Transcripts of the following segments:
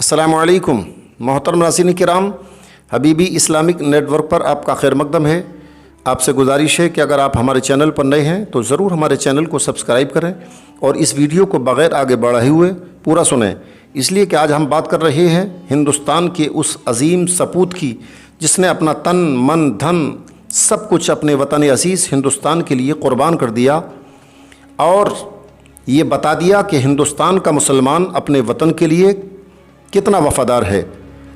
السلام علیکم محترم ناظرین کرام، حبیبی اسلامک نیٹ ورک پر آپ کا خیر مقدم ہے۔ آپ سے گزارش ہے کہ اگر آپ ہمارے چینل پر نئے ہیں تو ضرور ہمارے چینل کو سبسکرائب کریں اور اس ویڈیو کو بغیر آگے بڑھائے ہوئے پورا سنیں، اس لیے کہ آج ہم بات کر رہے ہیں ہندوستان کے اس عظیم سپوت کی جس نے اپنا تن من دھن سب کچھ اپنے وطن عزیز ہندوستان کے لیے قربان کر دیا اور یہ بتا دیا کہ ہندوستان کا مسلمان اپنے وطن کے لیے کتنا وفادار ہے۔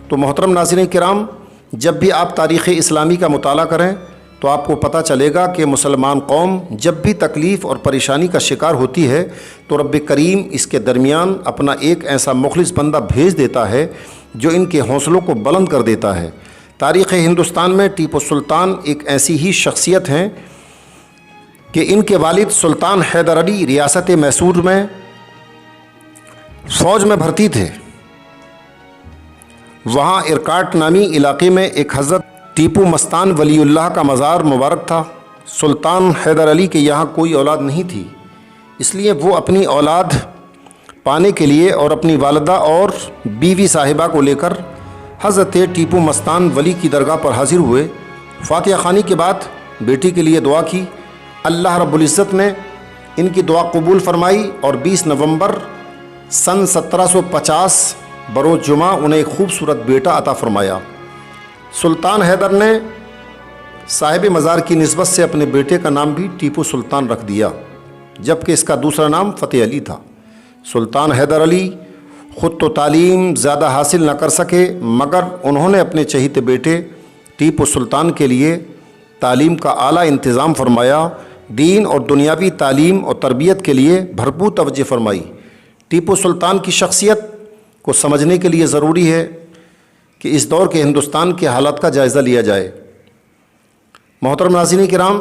تو محترم ناظرین کرام، جب بھی آپ تاریخ اسلامی کا مطالعہ کریں تو آپ کو پتہ چلے گا کہ مسلمان قوم جب بھی تکلیف اور پریشانی کا شکار ہوتی ہے تو رب کریم اس کے درمیان اپنا ایک ایسا مخلص بندہ بھیج دیتا ہے جو ان کے حوصلوں کو بلند کر دیتا ہے۔ تاریخ ہندوستان میں ٹیپو سلطان ایک ایسی ہی شخصیت ہیں کہ ان کے والد سلطان حیدر علی ریاست میسور میں فوج میں بھرتی تھے۔ وہاں ارکاٹ نامی علاقے میں ایک حضرت ٹیپو مستان ولی اللہ کا مزار مبارک تھا۔ سلطان حیدر علی کے یہاں کوئی اولاد نہیں تھی، اس لیے وہ اپنی اولاد پانے کے لیے اور اپنی والدہ اور بیوی صاحبہ کو لے کر حضرت ٹیپو مستان ولی کی درگاہ پر حاضر ہوئے۔ فاتحہ خوانی کے بعد بیٹی کے لیے دعا کی۔ اللہ رب العزت نے ان کی دعا قبول فرمائی اور 20 نومبر سن 1750 بروز جمعہ انہیں ایک خوبصورت بیٹا عطا فرمایا۔ سلطان حیدر نے صاحب مزار کی نسبت سے اپنے بیٹے کا نام بھی ٹیپو سلطان رکھ دیا، جبکہ اس کا دوسرا نام فتح علی تھا۔ سلطان حیدر علی خود تو تعلیم زیادہ حاصل نہ کر سکے، مگر انہوں نے اپنے چہیتے بیٹے ٹیپو سلطان کے لیے تعلیم کا اعلیٰ انتظام فرمایا، دین اور دنیاوی تعلیم اور تربیت کے لیے بھرپور توجہ فرمائی۔ ٹیپو سلطان کی شخصیت کو سمجھنے کے لیے ضروری ہے کہ اس دور کے ہندوستان کے حالات کا جائزہ لیا جائے۔ محترم ناظرین کرام،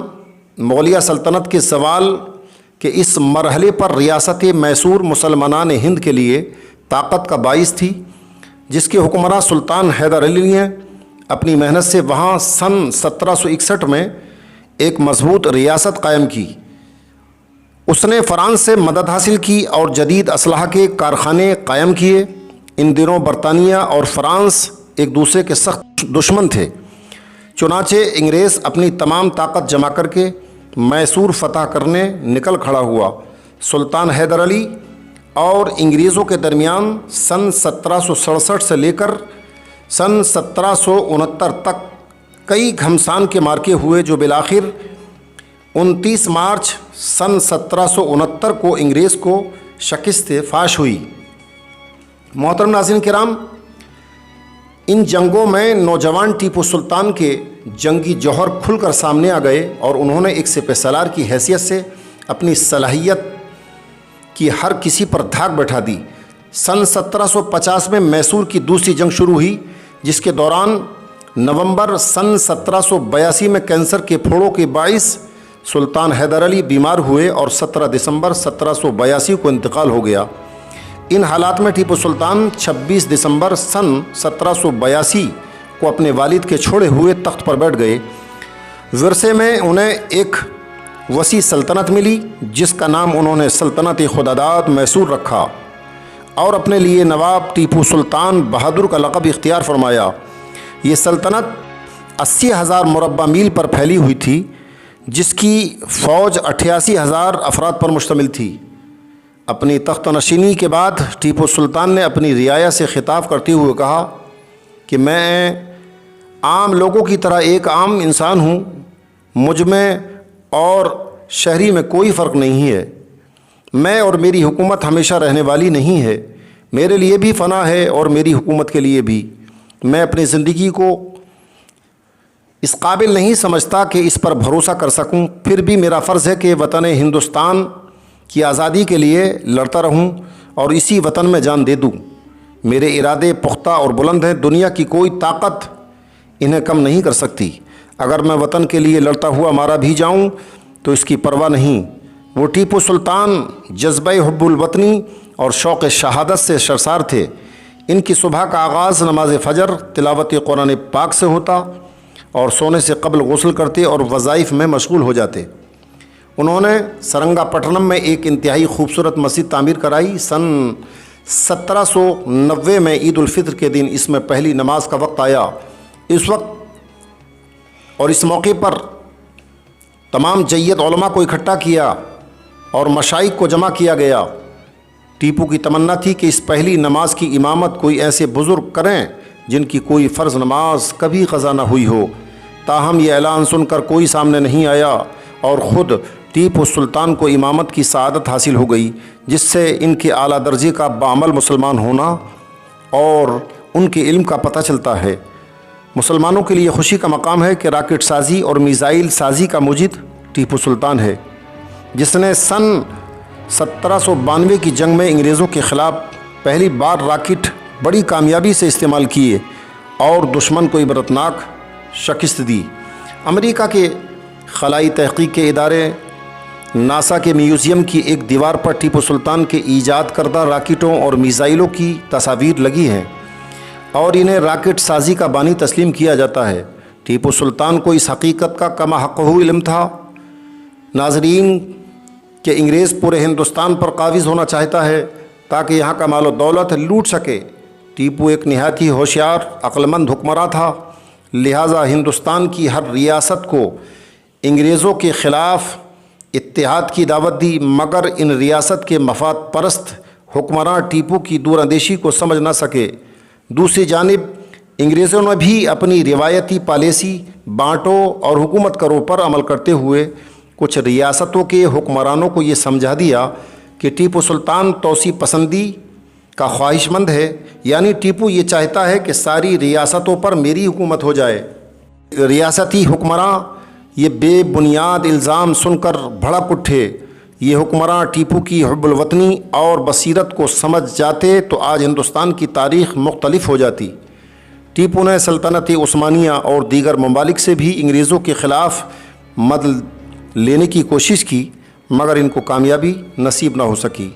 مغلیہ سلطنت کے زوال کے اس مرحلے پر ریاست میسور مسلمانان ہند کے لیے طاقت کا باعث تھی، جس کے حکمراں سلطان حیدر علی نے اپنی محنت سے وہاں سن 1761 میں ایک مضبوط ریاست قائم کی۔ اس نے فرانس سے مدد حاصل کی اور جدید اسلحہ کے کارخانے قائم کیے۔ ان دنوں برطانیہ اور فرانس ایک دوسرے کے سخت دشمن تھے، چنانچہ انگریز اپنی تمام طاقت جمع کر کے میسور فتح کرنے نکل کھڑا ہوا۔ سلطان حیدر علی اور انگریزوں کے درمیان سن 1767 سے لے کر سن 1769 تک کئی گھمسان کے مارکے ہوئے، جو بالآخر 29 مارچ سن 1769 کو انگریز کو شکست فاش ہوئی۔ محترم ناظرین کرام، ان جنگوں میں نوجوان ٹیپو سلطان کے جنگی جوہر کھل کر سامنے آ گئے اور انہوں نے ایک سپہ سالار کی حیثیت سے اپنی صلاحیت کی ہر کسی پر دھاک بیٹھا دی۔ سن 1750 میں میسور کی دوسری جنگ شروع ہوئی، جس کے دوران نومبر سن 1782 میں کینسر کے پھوڑوں کے باعث سلطان حیدر علی بیمار ہوئے اور 17 دسمبر 1782 کو انتقال ہو گیا۔ ان حالات میں ٹیپو سلطان 26 دسمبر سن 1782 کو اپنے والد کے چھوڑے ہوئے تخت پر بیٹھ گئے۔ ورثے میں انہیں ایک وسیع سلطنت ملی، جس کا نام انہوں نے سلطنت خداداد میسور رکھا اور اپنے لیے نواب ٹیپو سلطان بہادر کا لقب اختیار فرمایا۔ یہ سلطنت 80,000 مربع میل پر پھیلی ہوئی تھی، جس کی فوج 88,000 افراد پر مشتمل تھی۔ اپنی تخت نشینی کے بعد ٹیپو سلطان نے اپنی رعایا سے خطاب کرتے ہوئے کہا کہ میں عام لوگوں کی طرح ایک عام انسان ہوں، مجھ میں اور شہری میں کوئی فرق نہیں ہے۔ میں اور میری حکومت ہمیشہ رہنے والی نہیں ہے، میرے لیے بھی فنا ہے اور میری حکومت کے لیے بھی۔ میں اپنی زندگی کو اس قابل نہیں سمجھتا کہ اس پر بھروسہ کر سکوں، پھر بھی میرا فرض ہے کہ وطن ہندوستان کی آزادی کے لیے لڑتا رہوں اور اسی وطن میں جان دے دوں۔ میرے ارادے پختہ اور بلند ہیں، دنیا کی کوئی طاقت انہیں کم نہیں کر سکتی۔ اگر میں وطن کے لیے لڑتا ہوا مارا بھی جاؤں تو اس کی پرواہ نہیں۔ وہ ٹیپو سلطان جذبہ حب الوطنی اور شوق شہادت سے سرشار تھے۔ ان کی صبح کا آغاز نماز فجر، تلاوت قرآن پاک سے ہوتا اور سونے سے قبل غسل کرتے اور وظائف میں مشغول ہو جاتے۔ انہوں نے سرنگا پٹنم میں ایک انتہائی خوبصورت مسجد تعمیر کرائی۔ سن 1790 میں عید الفطر کے دن اس میں پہلی نماز کا وقت آیا۔ اس وقت اور اس موقع پر تمام جید علماء کو اکٹھا کیا اور مشائخ کو جمع کیا گیا۔ ٹیپو کی تمنا تھی کہ اس پہلی نماز کی امامت کوئی ایسے بزرگ کریں جن کی کوئی فرض نماز کبھی قضا نہ ہوئی ہو۔ تاہم یہ اعلان سن کر کوئی سامنے نہیں آیا اور خود ٹیپو سلطان کو امامت کی سعادت حاصل ہو گئی، جس سے ان کے اعلیٰ درجے کا بعمل مسلمان ہونا اور ان کے علم کا پتہ چلتا ہے۔ مسلمانوں کے لیے خوشی کا مقام ہے کہ راکٹ سازی اور میزائل سازی کا موجد ٹیپو سلطان ہے، جس نے سن 1792 کی جنگ میں انگریزوں کے خلاف پہلی بار راکٹ بڑی کامیابی سے استعمال کیے اور دشمن کو عبرتناک شکست دی۔ امریکہ کے خلائی تحقیق کے ادارے ناسا کے میوزیم کی ایک دیوار پر ٹیپو سلطان کے ایجاد کردہ راکٹوں اور میزائلوں کی تصاویر لگی ہیں اور انہیں راکٹ سازی کا بانی تسلیم کیا جاتا ہے۔ ٹیپو سلطان کو اس حقیقت کا کما حقہ علم تھا، ناظرین، کہ انگریز پورے ہندوستان پر قابض ہونا چاہتا ہے تاکہ یہاں کا مال و دولت لوٹ سکے۔ ٹیپو ایک نہایت ہی ہوشیار عقل مند حکمراں تھا، لہٰذا ہندوستان کی ہر ریاست کو انگریزوں کے خلاف اتحاد کی دعوت دی، مگر ان ریاست کے مفاد پرست حکمراں ٹیپو کی دور اندیشی کو سمجھ نہ سکے۔ دوسری جانب انگریزوں نے بھی اپنی روایتی پالیسی بانٹو اور حکومت کرو پر عمل کرتے ہوئے کچھ ریاستوں کے حکمرانوں کو یہ سمجھا دیا کہ ٹیپو سلطان توسیع پسندی کا خواہش مند ہے، یعنی ٹیپو یہ چاہتا ہے کہ ساری ریاستوں پر میری حکومت ہو جائے۔ ریاستی حکمراں یہ بے بنیاد الزام سن کر بھڑک اٹھے۔ یہ حکمراں ٹیپو کی حب الوطنی اور بصیرت کو سمجھ جاتے تو آج ہندوستان کی تاریخ مختلف ہو جاتی۔ ٹیپو نے سلطنت عثمانیہ اور دیگر ممالک سے بھی انگریزوں کے خلاف مدد لینے کی کوشش کی، مگر ان کو کامیابی نصیب نہ ہو سکی۔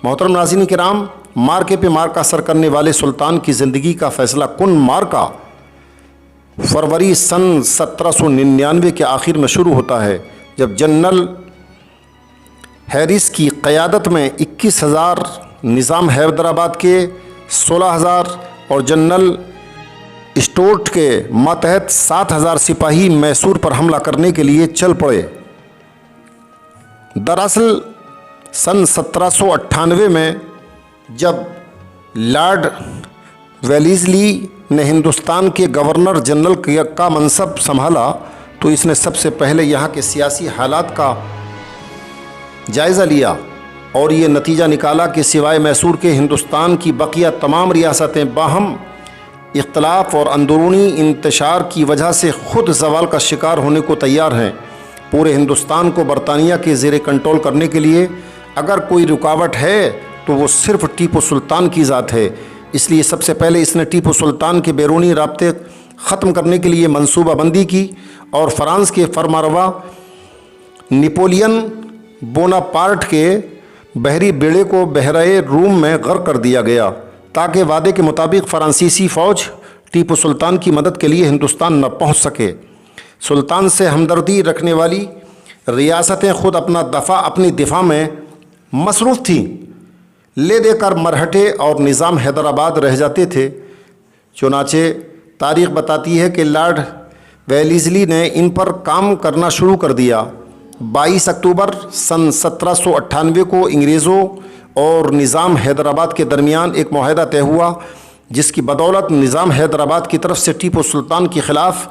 محترم ناظرین کرام، مارکے پہ مارکا سر کرنے والے سلطان کی زندگی کا فیصلہ کن مارکا فروری سن 1799 کے آخر میں شروع ہوتا ہے، جب جنرل ہیرس کی قیادت میں 21,000 نظام حیدرآباد کے 16,000 اور جنرل اسٹورٹ کے ماتحت 7,000 سپاہی میسور پر حملہ کرنے کے لیے چل پڑے۔ دراصل سن 1798 میں جب لارڈ ویلیزلی نے ہندوستان کے گورنر جنرل کا منصب سنبھالا تو اس نے سب سے پہلے یہاں کے سیاسی حالات کا جائزہ لیا اور یہ نتیجہ نکالا کہ سوائے میسور کے ہندوستان کی بقیہ تمام ریاستیں باہم اختلاف اور اندرونی انتشار کی وجہ سے خود زوال کا شکار ہونے کو تیار ہیں۔ پورے ہندوستان کو برطانیہ کے زیر کنٹرول کرنے کے لیے اگر کوئی رکاوٹ ہے تو وہ صرف ٹیپو سلطان کی ذات ہے۔ اس لیے سب سے پہلے اس نے ٹیپو سلطان کے بیرونی رابطے ختم کرنے کے لیے منصوبہ بندی کی اور فرانس کے فرمانروا نپولین بوناپارٹ کے بحری بیڑے کو بحیرہ روم میں غرق کر دیا گیا تاکہ وعدے کے مطابق فرانسیسی فوج ٹیپو سلطان کی مدد کے لیے ہندوستان نہ پہنچ سکے۔ سلطان سے ہمدردی رکھنے والی ریاستیں خود اپنی دفاع میں مصروف تھیں، لے دے کر مرہٹے اور نظام حیدرآباد رہ جاتے تھے۔ چنانچہ تاریخ بتاتی ہے کہ لارڈ ویلیزلی نے ان پر کام کرنا شروع کر دیا۔ 22 اکتوبر سن 1798 کو انگریزوں اور نظام حیدرآباد کے درمیان ایک معاہدہ طے ہوا، جس کی بدولت نظام حیدرآباد کی طرف سے ٹیپو سلطان کے خلاف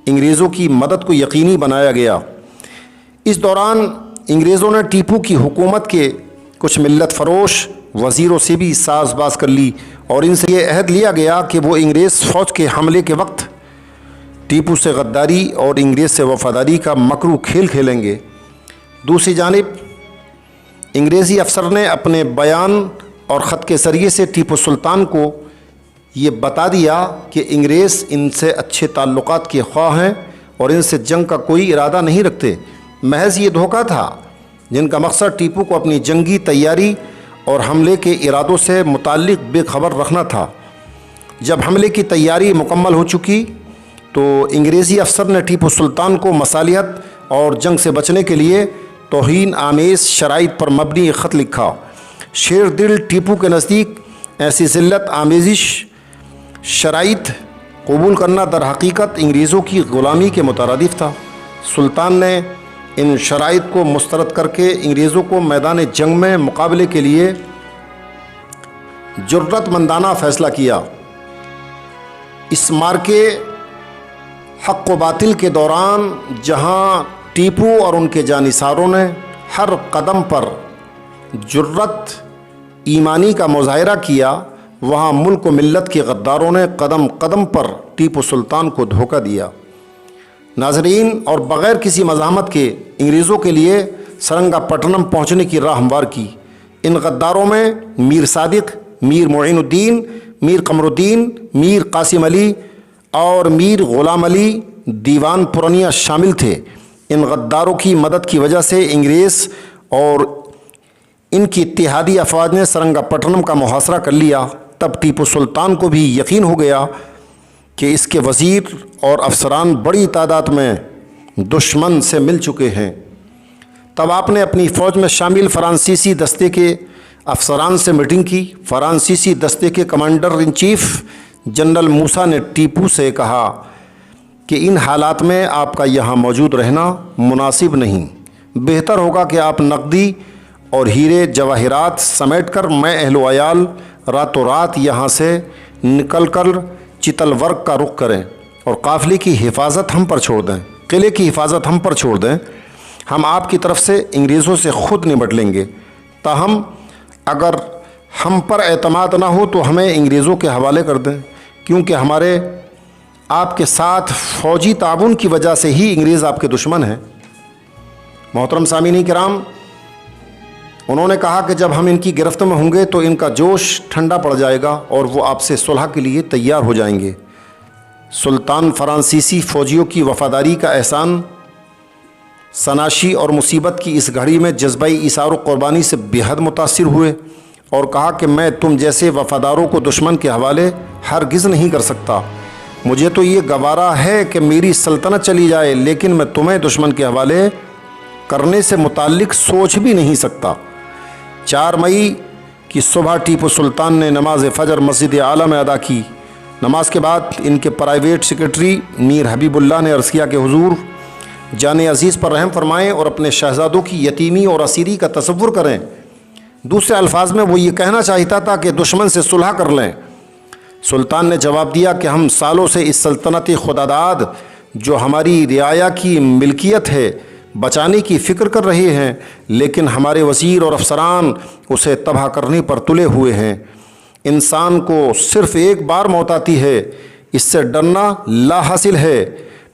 انگریزوں کی مدد کو یقینی بنایا گیا۔ اس دوران انگریزوں نے ٹیپو کی حکومت کے کچھ ملت فروش وزیروں سے بھی ساز باز کر لی اور ان سے یہ عہد لیا گیا کہ وہ انگریز فوج کے حملے کے وقت ٹیپو سے غداری اور انگریز سے وفاداری کا مکرو کھیل کھیلیں گے۔ دوسری جانب انگریزی افسر نے اپنے بیان اور خط کے ذریعے سے ٹیپو سلطان کو یہ بتا دیا کہ انگریز ان سے اچھے تعلقات کے خواہ ہیں اور ان سے جنگ کا کوئی ارادہ نہیں رکھتے، محض یہ دھوکہ تھا جن کا مقصد ٹیپو کو اپنی جنگی تیاری اور حملے کے ارادوں سے متعلق بے خبر رکھنا تھا۔ جب حملے کی تیاری مکمل ہو چکی تو انگریزی افسر نے ٹیپو سلطان کو مصالحت اور جنگ سے بچنے کے لیے توہین آمیز شرائط پر مبنی ایک خط لکھا۔ شیر دل ٹیپو کے نزدیک ایسی ذلت آمیزش شرائط قبول کرنا در حقیقت انگریزوں کی غلامی کے مترادف تھا۔ سلطان نے ان شرائط کو مسترد کر کے انگریزوں کو میدان جنگ میں مقابلے کے لیے جرأت مندانہ فیصلہ کیا۔ اس مارکے حق و باطل کے دوران جہاں ٹیپو اور ان کے جانثاروں نے ہر قدم پر جرأت ایمانی کا مظاہرہ کیا، وہاں ملک و ملت کے غداروں نے قدم قدم پر ٹیپو سلطان کو دھوکہ دیا۔ ناظرین، اور بغیر کسی مزاحمت کے انگریزوں کے لیے سرنگا پٹنم پہنچنے کی راہ ہموار کی۔ ان غداروں میں میر صادق، میر معین الدین، میر قمر الدین، میر قاسم علی اور میر غلام علی دیوان پورنیہ شامل تھے۔ ان غداروں کی مدد کی وجہ سے انگریز اور ان کی اتحادی افواج نے سرنگا پٹنم کا محاصرہ کر لیا۔ تب ٹیپو سلطان کو بھی یقین ہو گیا کہ اس کے وزیر اور افسران بڑی تعداد میں دشمن سے مل چکے ہیں۔ تب آپ نے اپنی فوج میں شامل فرانسیسی دستے کے افسران سے میٹنگ کی۔ فرانسیسی دستے کے کمانڈر ان چیف جنرل موسیٰ نے ٹیپو سے کہا کہ ان حالات میں آپ کا یہاں موجود رہنا مناسب نہیں، بہتر ہوگا کہ آپ نقدی اور ہیرے جواہرات سمیٹ کر میں اہل و عیال راتوں رات یہاں سے نکل کر چتل ورگ کا رخ کریں اور قافلے کی حفاظت ہم پر چھوڑ دیں، قلعے کی حفاظت ہم پر چھوڑ دیں۔ ہم آپ کی طرف سے انگریزوں سے خود نمٹ لیں گے۔ تاہم اگر ہم پر اعتماد نہ ہو تو ہمیں انگریزوں کے حوالے کر دیں، کیونکہ ہمارے آپ کے ساتھ فوجی تعاون کی وجہ سے ہی انگریز آپ کے دشمن ہیں۔ محترم سامعین کرام، انہوں نے کہا کہ جب ہم ان کی گرفت میں ہوں گے تو ان کا جوش ٹھنڈا پڑ جائے گا اور وہ آپ سے صلح کے لیے تیار ہو جائیں گے۔ سلطان فرانسیسی فوجیوں کی وفاداری کا احسان سناشی اور مصیبت کی اس گھڑی میں جذبہ ایثار و قربانی سے بے حد متاثر ہوئے اور کہا کہ میں تم جیسے وفاداروں کو دشمن کے حوالے ہرگز نہیں کر سکتا۔ مجھے تو یہ گوارا ہے کہ میری سلطنت چلی جائے، لیکن میں تمہیں دشمن کے حوالے کرنے سے متعلق سوچ بھی نہیں سکتا۔ 4 مئی کی صبح ٹیپو سلطان نے نماز فجر مسجد اعلیٰ میں ادا کی۔ نماز کے بعد ان کے پرائیویٹ سیکرٹری میر حبیب اللہ نے عرض کیا کہ حضور جان عزیز پر رحم فرمائیں اور اپنے شہزادوں کی یتیمی اور اسیری کا تصور کریں۔ دوسرے الفاظ میں وہ یہ کہنا چاہتا تھا کہ دشمن سے صلح کر لیں۔ سلطان نے جواب دیا کہ ہم سالوں سے اس سلطنت خداداد جو ہماری رعایا کی ملکیت ہے بچانے کی فکر کر رہے ہیں، لیکن ہمارے وزیر اور افسران اسے تباہ کرنے پر تلے ہوئے ہیں۔ انسان کو صرف ایک بار موت آتی ہے، اس سے ڈرنا لا حاصل ہے۔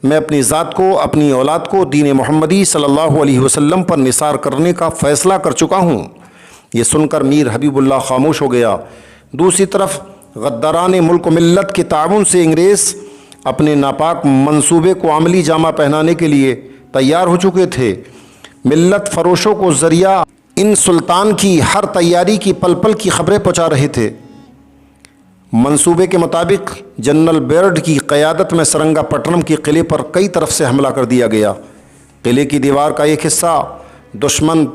میں اپنی ذات کو، اپنی اولاد کو دین محمدی صلی اللہ علیہ وسلم پر نثار کرنے کا فیصلہ کر چکا ہوں۔ یہ سن کر میر حبیب اللہ خاموش ہو گیا۔ دوسری طرف غداران ملک و ملت کے تعاون سے انگریز اپنے ناپاک منصوبے کو عملی جامہ پہنانے کے لیے تیار ہو چکے تھے۔ ملت فروشوں کو ذریعہ ان سلطان کی ہر تیاری کی پل پل کی خبریں پہنچا رہے تھے۔ منصوبے کے مطابق جنرل بیئرڈ کی قیادت میں سرنگا پٹنم کے قلعے پر کئی طرف سے حملہ کر دیا گیا۔ قلعے کی دیوار کا ایک حصہ دشمن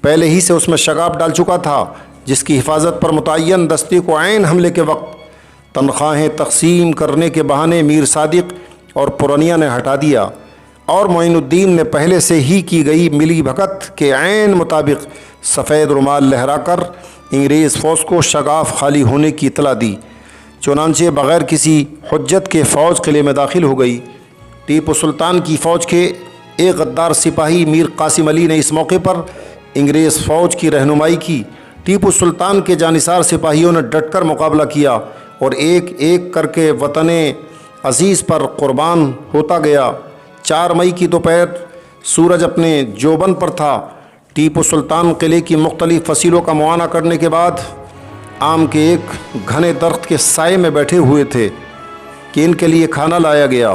پہلے ہی سے اس میں شگاف ڈال چکا تھا، جس کی حفاظت پر متعین دستے کو عین حملے کے وقت تنخواہیں تقسیم کرنے کے بہانے میر صادق اور پورنیہ نے ہٹا دیا، اور معین الدین نے پہلے سے ہی کی گئی ملی بھگت کے عین مطابق سفید رومال لہرا کر انگریز فوج کو شگاف خالی ہونے کی اطلاع دی۔ چنانچہ بغیر کسی حجت کے فوج قلعے میں داخل ہو گئی۔ ٹیپو سلطان کی فوج کے ایک غدار سپاہی میر قاسم علی نے اس موقع پر انگریز فوج کی رہنمائی کی۔ ٹیپو سلطان کے جانثار سپاہیوں نے ڈٹ کر مقابلہ کیا اور ایک ایک کر کے وطن عزیز پر قربان ہوتا گیا۔ 4 مئی کی دوپہر سورج اپنے جوبن پر تھا۔ ٹیپو سلطان قلعے کی مختلف فصیلوں کا معائنہ کرنے کے بعد آم کے ایک گھنے درخت کے سائے میں بیٹھے ہوئے تھے کہ ان کے لیے کھانا لایا گیا۔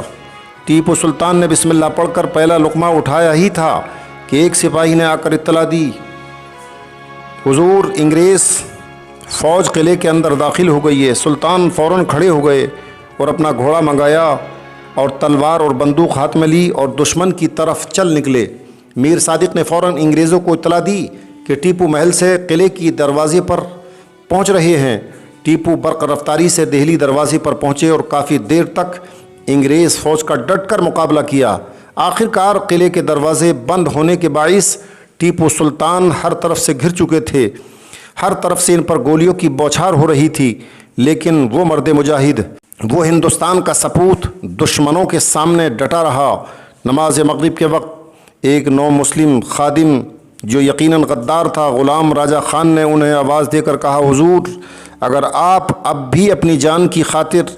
ٹیپو سلطان نے بسم اللہ پڑھ کر پہلا لقمہ اٹھایا ہی تھا کہ ایک سپاہی نے آ کر اطلاع دی، حضور انگریز فوج قلعے کے اندر داخل ہو گئی ہے۔ سلطان فوراً کھڑے ہو گئے اور اپنا گھوڑا منگایا اور تلوار اور بندوق ہاتھ میں لی اور دشمن کی طرف چل نکلے۔ میر صادق نے فوراً انگریزوں کو اطلاع دی کہ ٹیپو محل سے قلعے کی دروازے پر پہنچ رہے ہیں۔ ٹیپو برق رفتاری سے دہلی دروازے پر پہنچے اور کافی دیر تک انگریز فوج کا ڈٹ کر مقابلہ کیا۔ آخر کار قلعے کے دروازے بند ہونے کے باعث ٹیپو سلطان ہر طرف سے گھر چکے تھے، ہر طرف سے ان پر گولیوں کی بوچھار ہو رہی تھی، لیکن وہ مرد مجاہد، وہ ہندوستان کا سپوت دشمنوں کے سامنے ڈٹا رہا۔ نماز مغرب کے وقت ایک نو مسلم خادم جو یقیناً غدار تھا، غلام راجہ خان نے انہیں آواز دے کر کہا، حضور اگر آپ اب بھی اپنی جان کی خاطر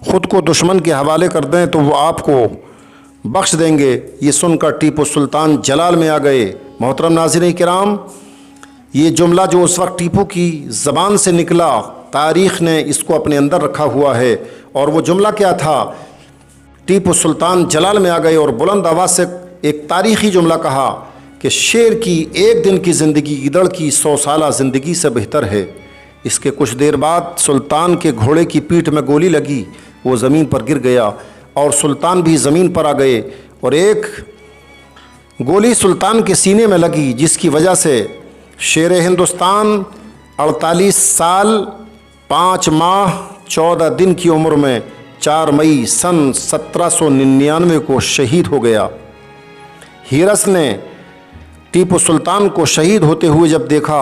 خود کو دشمن کے حوالے کر دیں تو وہ آپ کو بخش دیں گے۔ یہ سن کر ٹیپو سلطان جلال میں آ گئے۔ محترم ناظرین کرام، یہ جملہ جو اس وقت ٹیپو کی زبان سے نکلا، تاریخ نے اس کو اپنے اندر رکھا ہوا ہے۔ اور وہ جملہ کیا تھا؟ ٹیپو سلطان جلال میں آ گئے اور بلند آواز سے ایک تاریخی جملہ کہا کہ شیر کی ایک دن کی زندگی گیدڑ کی 100 سالہ زندگی سے بہتر ہے۔ اس کے کچھ دیر بعد سلطان کے گھوڑے کی پیٹھ میں گولی لگی، وہ زمین پر گر گیا اور سلطان بھی زمین پر آ گئے، اور ایک گولی سلطان کے سینے میں لگی، جس کی وجہ سے شیر ہندوستان 48 سال 5 ماہ 14 دن کی عمر میں 4 مئی سن 1799 کو شہید ہو گیا۔ ہیرس نے ٹیپو سلطان کو شہید ہوتے ہوئے جب دیکھا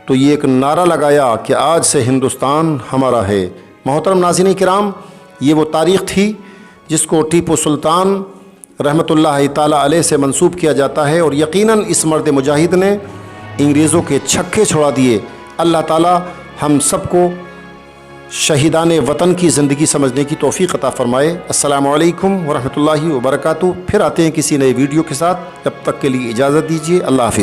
تو یہ ایک نعرہ لگایا کہ آج سے ہندوستان ہمارا ہے۔ محترم ناظرین کرام، یہ وہ تاریخ تھی جس کو ٹیپو سلطان رحمۃ اللہ تعالیٰ علیہ سے منسوب کیا جاتا ہے، اور یقیناً اس مرد مجاہد نے انگریزوں کے چھکے چھڑا دیے۔ اللہ تعالیٰ ہم سب کو شہیدان وطن کی زندگی سمجھنے کی توفیق عطا فرمائے۔ السلام علیکم ورحمۃ اللہ وبرکاتہ۔ پھر آتے ہیں کسی نئے ویڈیو کے ساتھ، جب تک کے لیے اجازت دیجیے، اللہ حافظ۔